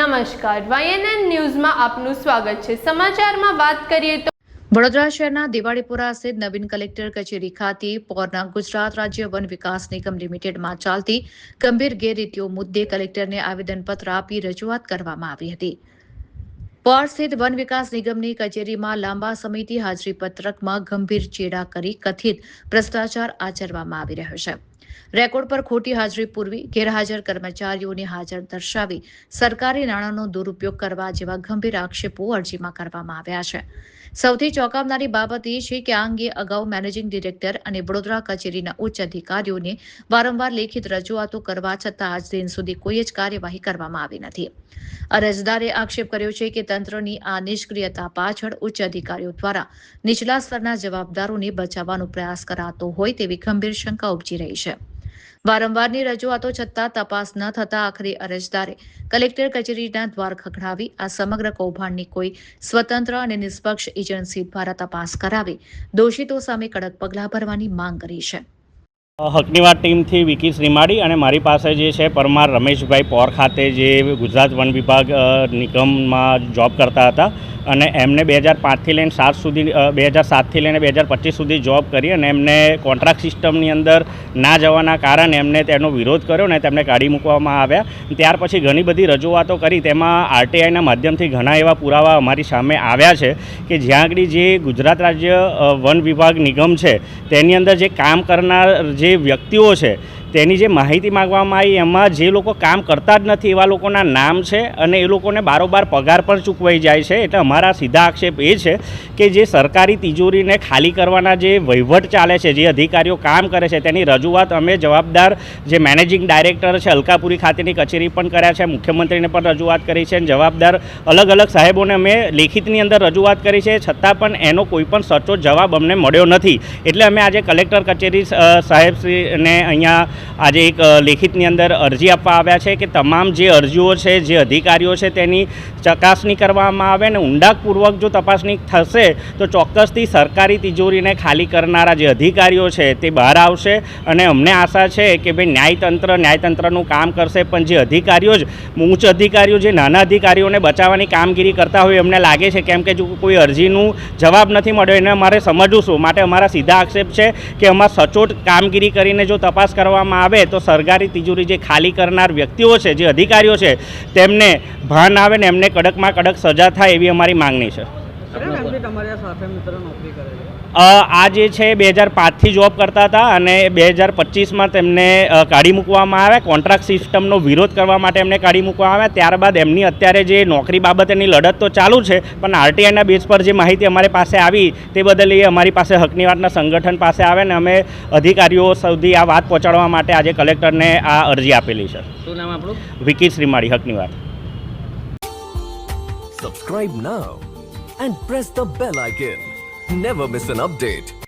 નમસ્કાર, YNN ન્યૂઝમાં આપનું સ્વાગત છે। સમાચારમાં વાત કરીએ તો વડોદરા શહેરના દિવાળીપુરા સ્થિત નવીન કલેક્ટર કચેરી ખાતે પોરના ગુજરાત રાજ્ય વન વિકાસ નિગમ લિમિટેડમાં ચાલતી ગંભીર ગેરરીતિઓ મુદ્દે કલેક્ટરને આવેદનપત્ર આપી રજૂઆત કરવામાં આવી હતી। પોર સ્થિત વન વિકાસ નિગમની કચેરીમાં લાંબા સમયથી હાજરીપત્રકમાં ગંભીર ચેડા કરી કથિત ભ્રષ્ટાચાર આચરવામાં આવી રહ્યો છે। રેકોર્ડ પર ખોટી હાજરી પૂરવી, ગેરહાજર કર્મચારીઓની હાજર દર્શાવી સરકારી નાણાંનો દુરુપયોગ કરવા જેવા ગંભીર આક્ષેપો અરજીમાં કરવામાં આવ્યા છે। સૌથી ચોંકાવનારી બાબત એ છે કે આ અંગે અગાઉ મેનેજિંગ ડિરેક્ટર અને વડોદરા કચેરીના ઉચ્ચ અધિકારીઓને વારંવાર લેખિત રજૂઆતો કરવા છતાં આજ દિન સુધી કોઈ જ કાર્યવાહી કરવામાં આવી નથી। અરજદારે આક્ષેપ કર્યો છે કે તંત્રની આ નિષ્ક્રિયતા પાછળ ઉચ્ચ અધિકારીઓ દ્વારા નીચલા સ્તરના જવાબદારોને બચાવવાનો પ્રયાસ કરાતો હોય તેવી ગંભીર શંકા ઉપજી રહી છે। વારંવારની રજૂઆતો છતાં તપાસ ન થતા આખરે અરજદારે કલેક્ટર કચેરીના દ્વાર ખખડાવી આ સમગ્ર કૌભાંડની કોઈ સ્વતંત્ર અને નિષ્પક્ષ એજન્સી દ્વારા તપાસ કરાવી દોષિતો સામે કડક પગલાં ભરવાની માંગ કરી છે। હકની વાત ટીમથી વિકી શ્રીમાળી અને મારી પાસે જે છે પરમાર રમેશભાઈ પોર ખાતે જે ગુજરાત વન વિભાગ નિગમમાં જોબ કરતા હતા અને એમને 2005થી લઈને 7 સુધી 2007થી લઈને 2025 સુધી જોબ કરી અને એમને કોન્ટ્રાક્ટ સિસ્ટમની અંદર ના જવાના કારણે એમને તેનો વિરોધ કર્યો ને તેમને કાઢી મૂકવામાં આવ્યા। ત્યાર પછી ઘણી બધી રજૂઆતો કરી, તેમાં આરટીઆઈના માધ્યમથી ઘણા એવા પુરાવા અમારી સામે આવ્યા છે કે જ્યાં આગળ જે ગુજરાત રાજ્ય વન વિભાગ નિગમ છે તેની અંદર જે કામ કરનાર જે વ્યક્તિઓ છે તેની જે માહિતી માગવામાં આવી એમાં જે લોકો કામ કરતા જ નથી એવા લોકોના નામ છે અને એ લોકોને બારોબાર પગાર પણ ચૂકવાઈ જાય છે। એટલે અમારા સીધા આક્ષેપ એ છે કે જે સરકારી તિજોરીને ખાલી કરવાના જે વહીવટ ચાલે છે, જે અધિકારીઓ કામ કરે છે તેની રજૂઆત અમે જવાબદાર જે મેનેજિંગ ડાયરેક્ટર છે અલકાપુરી ખાતેની કચેરી પણ કર્યા છે, મુખ્યમંત્રીને પણ રજૂઆત કરી છે અને જવાબદાર અલગ અલગ સાહેબોને અમે લેખિતની અંદર રજૂઆત કરી છે, છતાં પણ એનો કોઈ પણ સચોટ જવાબ અમને મળ્યો નથી। એટલે અમે આજે કલેક્ટર કચેરી સાહેબશ્રીને અહીંયા આજે એક લેખિતની અંદર અરજી આપવા આવ્યા છે કે તમામ જે અરજીઓ છે, જે અધિકારીઓ છે તેની ચકાસણી કરવામાં આવે અને ઊંડાણપૂર્વક જો તપાસણી થશે તો ચોક્કસથી સરકારી તિજોરીને ખાલી કરનારા જે અધિકારીઓ છે તે બહાર આવશે અને અમને આશા છે કે ભાઈ ન્યાયતંત્રનું કામ કરશે, પણ જે અધિકારીઓ જ ઉચ્ચ અધિકારીઓ જે નાના અધિકારીઓને બચાવવાની કામગીરી કરતા હોય એમને લાગે છે કેમ કે જો કોઈ અરજીનું જવાબ નથી મળ્યો એને અમારે સમજવું શું। માટે અમારા સીધા આક્ષેપ છે કે અમારે સચોટ કામગીરી કરીને જો તપાસ કરવામાં આવે તો સરકારી તિજોરી જે ખાલી કરનાર વ્યક્તિઓ છે, જે અધિકારીઓ છે તેમને ભાન આવે ને એમને કડકમાં કડક સજા થાય એવી અમારી માંગણી છે। આ જે છે 2005થી જોબ કરતા હતા અને 2025માં તેમને કાઢી મૂકવામાં આવ્યા। કોન્ટ્રાક્ટ સિસ્ટમનો વિરોધ કરવા માટે એમને કાઢી મૂકવામાં આવ્યા। ત્યારબાદ એમની અત્યારે જે નોકરી બાબતેની લડત તો ચાલુ છે, પણ આરટીઆઈના બેઝ પર જે માહિતી અમારી પાસે આવી તે બદલ એ અમારી પાસે હકની વાતના સંગઠન પાસે આવે ને અમે અધિકારીઓ સુધી આ વાત પહોંચાડવા માટે આજે કલેક્ટરને આ અરજી આપેલી છે। શું નામ આપણું? વિકી શ્રીમાળી, હકની વાત। Subscribe now and press the bell icon. Never miss an update.